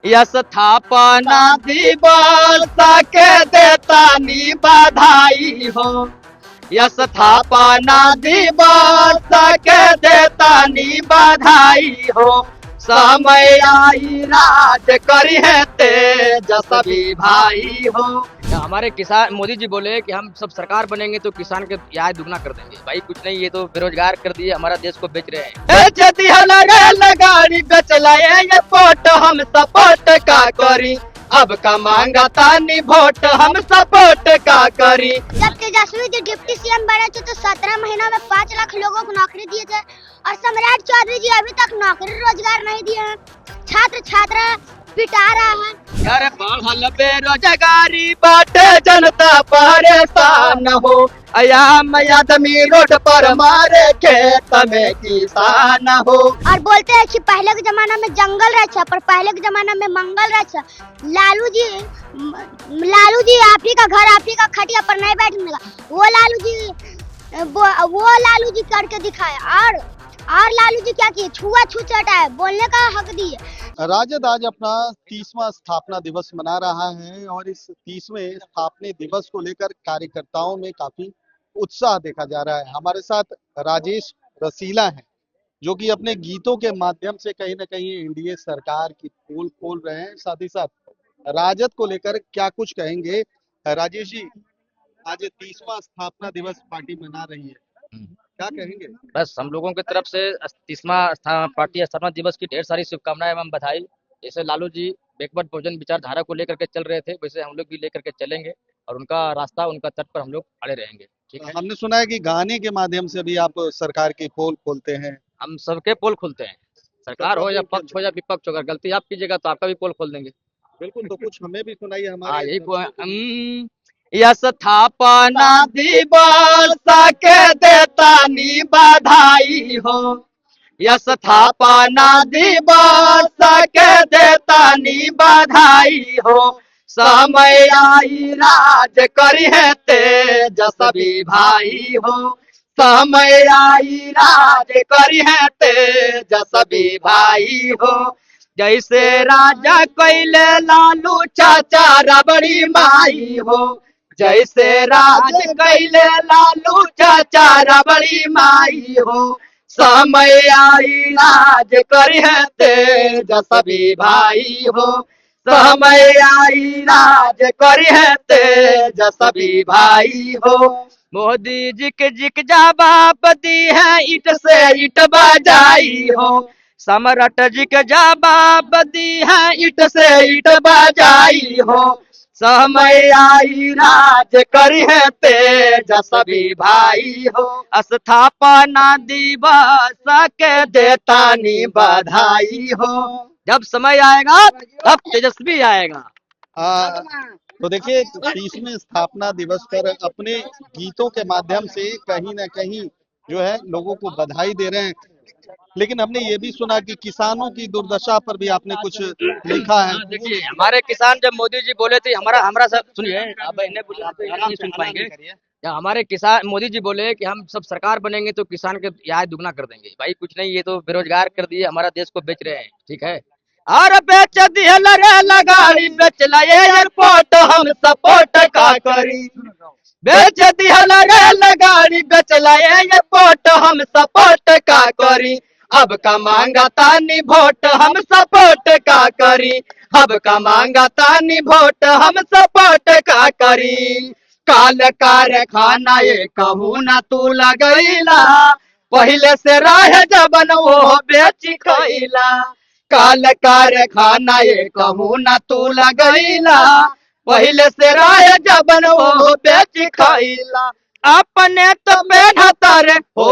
स्थापना दिवस के देतानी बधाई हो। स्थापना दिवस के देतानी बधाई हो। समय आई राज करी है तेजस्वी भाई हो। हमारे किसान मोदी जी बोले कि हम सब सरकार बनेंगे तो किसान के आय दुगना कर देंगे। भाई कुछ नहीं, ये तो बेरोजगार कर दिए, हमारा देश को बेच रहे हैं। गाड़ी बेच लाए ये पोट हम सपोर्ट का करी। अब का मांगा तानी वोट हम सपोर्ट का करी। जब तेजस्वी जी डिप्टी सीएम बने थे तो 17 महीना में 5 लाख लोगों को नौकरी दिए थे और सम्राट चौधरी जी अभी तक नौकरी रोजगार नहीं दिए हैं। छात्र छात्रा पिटा रहा है। यार बढ़ल बेरोजगारी बाटे जनता परेशान हो। आयाम आदमी रोड पर मारे खेत में किसान हो। और बोलते हैं कि पहले के जमाना में जंगल रहा पर पहले के जमाना में मंगल रहा। लालू जी आप ही का घर आप ही का खटिया पर नहीं बैठने लगा। वो लालू जी करके दिखाया और लालू जी क्या किए, छुआ छूत हटाए, बोलने का हक दिए। राजद आज अपना 30वां स्थापना दिवस मना रहा है और इस 30वें स्थापना दिवस को लेकर कार्यकर्ताओं में काफी उत्साह देखा जा रहा है। हमारे साथ राजेश रसीला हैं जो कि अपने गीतों के माध्यम से कहीं ना कहीं एनडीए सरकार की पोल खोल रहे हैं। साथ ही साथ राजद को लेकर क्या कुछ कहेंगे। राजेश जी, आज 30वां स्थापना दिवस पार्टी मना रही है, क्या कहेंगे? बस हम लोगों की तरफ से 30वां पार्टी स्थापना दिवस की ढेर सारी शुभकामनाएं एवं बधाई। जैसे लालू जी बैकवर्ड भोजन विचारधारा को लेकर के चल रहे थे, वैसे हम लोग भी लेकर के चलेंगे और उनका रास्ता उनका तट पर हम लोग अड़े रहेंगे। ठीक है। हमने सुना है कि गाने के माध्यम से भी आप सरकार की पोल खोलते हैं। हम सबके पोल खोलते हैं, सरकार हो या पक्ष हो या विपक्ष हो। अगर गलती आप कीजिएगा तो आपका भी पोल खोल देंगे। बिल्कुल, तो कुछ हमें भी सुनाइए। हमारे स्थापना दिवस के देतानी बधाई हो। स्थापना दिवस के देतानी बधाई हो। समय आई राज करी है तेजस्वी भाई हो। समय आई राज करी है तेजस्वी भाई हो। जैसे राजा कैले लालू चाचा रबड़ी माई हो। जैसे राज कैले लालू चाचा रबड़ी माई हो। समय आई राज करी है तेजस्वी भाई हो। समय आई राज करी है तेजस्वी भाई हो। मोदी जी के जिक जवाब दी है ईट से ईट बजाई हो। सम्राट जी के जवाब दी है ईट से ईट बजाई हो। समय आई राज करी है तेजस्वी भाई हो। स्थापना दिवस के देतानी बधाई हो। जब समय आएगा तब तेजस्वी आएगा। तो देखिए, 30वें स्थापना दिवस पर अपने गीतों के माध्यम से कहीं ना कहीं जो है लोगों को बधाई दे रहे हैं। लेकिन हमने ये भी सुना कि किसानों की दुर्दशा पर भी आपने कुछ लिखा है। देखिए, हमारे किसान जब मोदी जी बोले थे हमारा सब सुनिए, अब इन्हें बोले तो नहीं सुन पाएंगे। जब हमारे किसान मोदी जी बोले कि हम सब सरकार बनेंगे तो किसान के आय दुगना कर देंगे। भाई कुछ नहीं, ये तो बेरोजगार कर दिए, हमारा देश को बेच रहे हैं। ठीक है। और बेच दिए गाड़ी बेच लाए एयरपोर्ट हम सपोर्ट का करी। बेच दिया गाड़ी बेच लाए एयरपोर्ट हम सपोर्ट का करी। अब का मांगा तानी वोट हम सपोर्ट का करी। अब का मांगा तानी वोट हम सपोर्ट का करी। काल कारखाना ये कहूँ ना तू लगैला। पहले से रह जबन वो बेची खैला। काल कारखाना ये कहूँ ना तू लगैला। पहले से रह जबन वो बेची खैला। अपने तो मेहनत रे हो।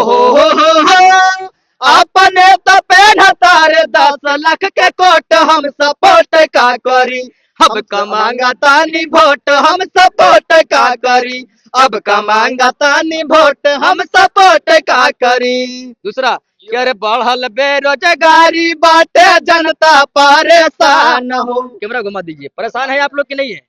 अपने तो पहनता रे 10 लाख के कोट हम सपोर्ट का करी। अब का मांगा तानी वोट हम सपोर्ट का करी। अब का मांगा तानी वोट हम सपोर्ट का करी। दूसरा, यार बढ़ल बेरोजगारी बाटे जनता परेशान हो। कैमरा घुमा दीजिए। परेशान है आप लोग की नहीं है?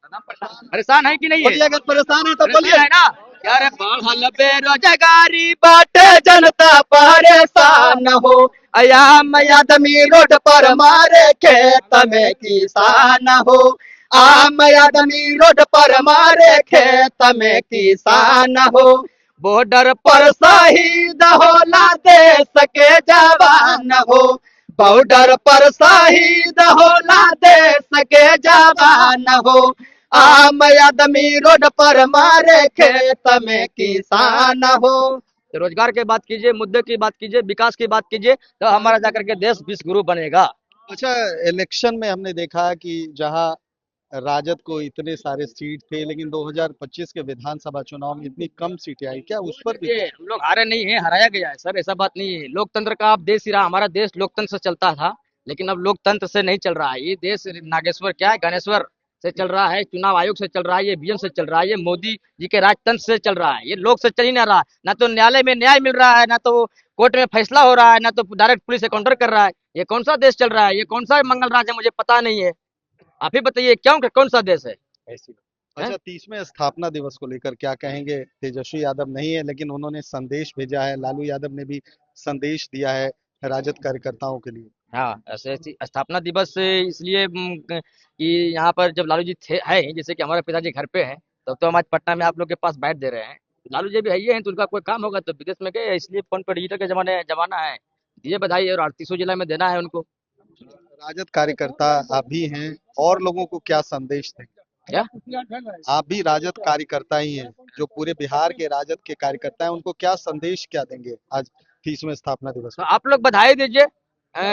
परेशान है कि नहीं है? अगर परेशान है तो बोलिए। है ना। यार बढ़ल बेरोजगारी बाटे जनता परेशान हो। आम आदमी रोड पर मारे खेत में किसान हो, आम आदमी रोड पर मारे खेत में किसान हो, बॉर्डर पर शहीद होला देश के जवान हो, बॉर्डर पर शहीद होला देश के जवान हो, आम आदमी रोड पर मारे खेत में किसान हो। रोजगार की बात कीजिए, मुद्दे की बात कीजिए, विकास की बात कीजिए, तो हमारा जाकर के देश विश्व गुरु बनेगा। अच्छा, इलेक्शन में हमने देखा कि जहां राजद को इतने सारे सीट थे, लेकिन 2025 के विधानसभा चुनाव में इतनी कम सीटें आई, क्या उस पर भी? ये हम लोग हारे नहीं है, हराया गया है सर, ऐसा बात नहीं है। लोकतंत्र का आप देश ही रहा, हमारा देश लोकतंत्र से चलता था, लेकिन अब लोकतंत्र से नहीं चल रहा है। ये देश नागेश्वर क्या है, गणेश्वर से चल रहा है, चुनाव आयोग से चल रहा है, ये वीएम से चल रहा है, ये मोदी जी के राजतंत्र से चल रहा है। ये लोग से चल ही नहीं रहा, ना तो न्यायालय में न्याय मिल रहा है, ना तो कोर्ट में फैसला हो रहा है, ना तो डायरेक्ट पुलिस एनकाउंटर कर रहा है। ये कौन सा देश चल रहा है, ये कौन सा मंगल राज है, मुझे पता नहीं है। आप ही बताइए क्यों, कौन सा देश है ऐसी? अच्छा, 30वें स्थापना दिवस को लेकर क्या कहेंगे? तेजस्वी यादव नहीं है, लेकिन उन्होंने संदेश भेजा है, लालू यादव ने भी संदेश दिया है राजद कार्यकर्ताओं के लिए। हाँ, ऐसे स्थापना दिवस इसलिए कि यहाँ पर जब लालू जी थे है, जैसे कि हमारे पिताजी घर पे हैं, तब तो हम आज पटना में आप लोग के पास बैठ दे रहे हैं। लालू जी भी है ही हैं, तो उनका कोई काम होगा तो विदेश में गए, इसलिए फोन पर डिजिटल के जमाना है, दिए बधाई, और 38 जिला में देना है उनको। राजद कार्यकर्ता आप भी हैं, और लोगों को क्या संदेश दें? क्या आप भी राजद कार्यकर्ता ही हैं, जो पूरे बिहार के राजद के कार्यकर्ता हैं, उनको क्या संदेश क्या देंगे आज 30वें स्थापना दिवस तो पर? आप लोग बधाई दीजिए,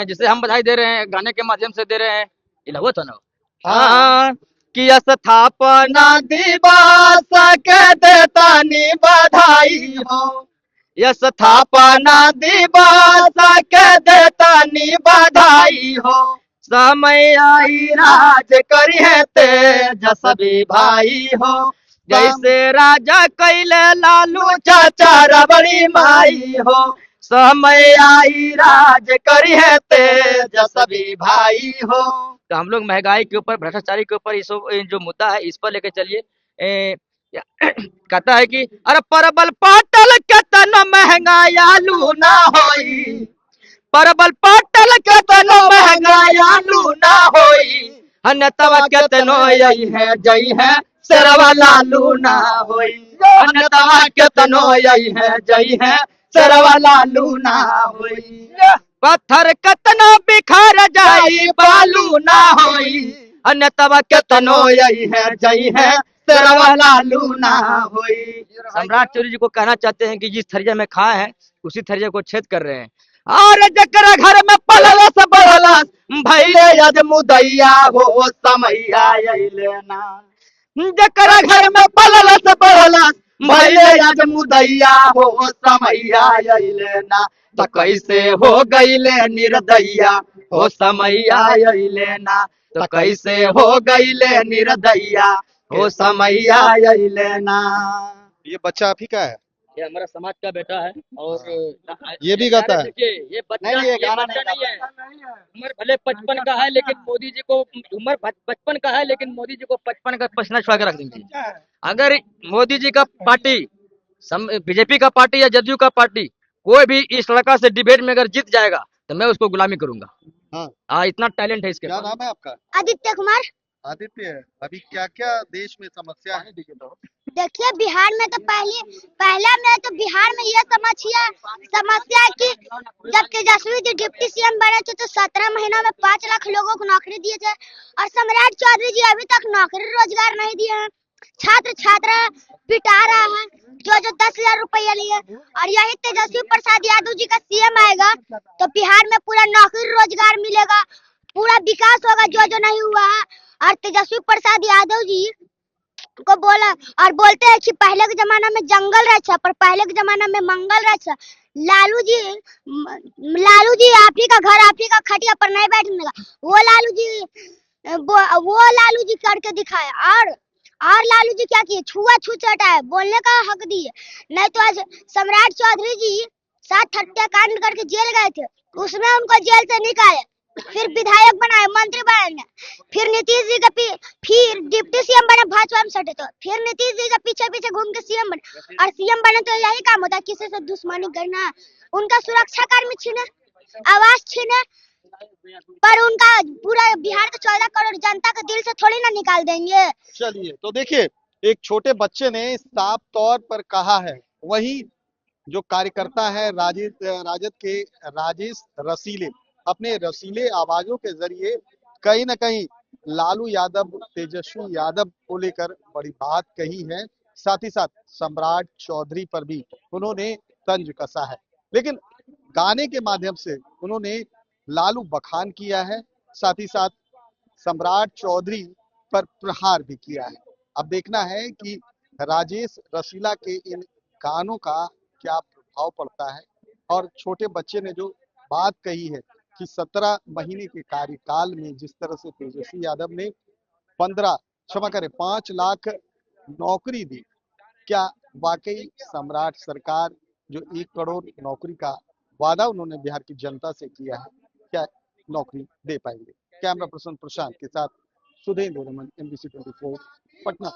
जिसे हम बधाई दे रहे हैं, गाने के माध्यम से दे रहे हैं। ये हुआ था ना, हाँ, कि स्थापना दिवस के देतानी बधाई हो, यस स्थापना दिवस के देतानी बधाई हो, समय आई राज करी है तेजस्वी भाई हो, जैसे राजा कैले लालू चाचा रबड़ी माई हो, समय आई राज करी है तेजस्वी भाई हो। तो हम लोग महंगाई के ऊपर, भ्रष्टाचारी के ऊपर, इस जो मुद्दा है इस पर लेके चलिए। कहता है कि अरे परबल पाटल के तन महंगाई आलू ना होई, परबल पाटल के तन महंगाई आलू ना होई, अन्यतवा के तनो यही है जई है सरवा लालू ना होई, अन्यतवा के तनो यही है जई है सरवा लालू ना होई, पत्थर कतनो बिखर जाई बालू ना होई, अन्यतवा के तनो यही है जई है सरवा लालू ना होई। सम्राट चौधरी जी को कहना चाहते हैं कि जिस थरिया में खाए हैं उसी थरिया को छेद कर रहे हैं। और जकरा घर में पललस बढ़लस भैले यज मुदैया हो समैया अइले ना, जकरा घर में पललस बढ़लस भैले यज मुदैया हो समैया अइले ना, तो कैसे हो गईले निर्दया हो समैया अइले ना, तो कैसे हो गईले निर्दया हो समैया अइले ना। ये बच्चा आप ही का है? ये हमारा समाज का बेटा है, और ये भी गाता है? देखिए, ये बच्चा नहीं, ये गाना बच्चा नहीं नहीं है, उम्र भले 55 का है, लेकिन मोदी जी को उम्र 55 का है, लेकिन मोदी जी को 55 का पसीना छुड़ा के रख देंगे। अगर मोदी जी का पार्टी, बीजेपी का पार्टी या जदयू का पार्टी, कोई भी इस लड़का से डिबेट में अगर जीत जाएगा तो मैं उसको गुलामी करूंगा। हाँ, इतना टैलेंट है इसके क्या पास। नाम है आपका? आदित्य कुमार। आदित्य है। अभी क्या क्या देश में समस्या है? देखिए, बिहार में तो पहला में तो बिहार में यह समस्या है कि जब तेजस्वी जी डिप्टी सीएम बने थे तो 17 महीना में 5 लाख लोगों को नौकरी दिए थे, और सम्राट चौधरी जी अभी तक नौकरी रोजगार नहीं दिए हैं। छात्र छात्रा पिटा रहा है, जो 10,000 रुपया लिए, और यही तेजस्वी प्रसाद यादव जी का सीएम आएगा तो बिहार में पूरा नौकरी रोजगार मिलेगा, पूरा विकास होगा जो नहीं हुआ है। और तेजस्वी प्रसाद यादव जी को बोला और बोलते हैं कि पहले के जमाना में जंगल रहा, पर पहले के जमाना में मंगल रहा। लालू जी आप ही का घर, आप ही का खटिया पर नहीं बैठने का, वो लालू जी करके दिखाया। और लालू जी क्या किए, छुआछूत हटाए, बोलने का हक दिए। नहीं तो आज सम्राट चौधरी जी 7 हत्याकांड करके जेल गए थे, उसमें उनको जेल से निकाले, फिर विधायक बनाए, मंत्री बनाए, फिर नीतीश जी का फिर डिप्टी सीएम बने, भाजपा में सटे तो फिर नीतीश जी का पीछे पीछे घूम के सीएम बने। और सीएम बने तो यही काम होता है, किसी से दुश्मनी करना, उनका सुरक्षा कर्मी छीने। आवाज छीने, पर उनका पूरा बिहार के 14 करोड़ जनता के दिल से थोड़ी ना निकाल देंगे। चलिए, तो देखिए एक छोटे बच्चे ने साफ तौर पर कहा है, वही जो कार्यकर्ता है राजद के राजेश रसीले अपने रसीले आवाजों के जरिए कहीं ना कहीं लालू यादव, तेजस्वी यादव को लेकर बड़ी बात कही है। साथ ही साथ सम्राट चौधरी पर भी उन्होंने तंज कसा है, लेकिन गाने के माध्यम से उन्होंने लालू बखान किया है, साथ ही साथ सम्राट चौधरी पर प्रहार भी किया है। अब देखना है कि राजेश रसीला के इन गानों का क्या प्रभाव पड़ता है। और छोटे बच्चे ने जो बात कही है कि 17 महीने के कार्यकाल में जिस तरह से तेजस्वी यादव ने 5 लाख नौकरी दी, क्या वाकई सम्राट सरकार जो 1 करोड़ नौकरी का वादा उन्होंने बिहार की जनता से किया है, क्या नौकरी दे पाएंगे? कैमरा पर्सन प्रशांत के साथ सुधीर रमन, MBC 24 पटना।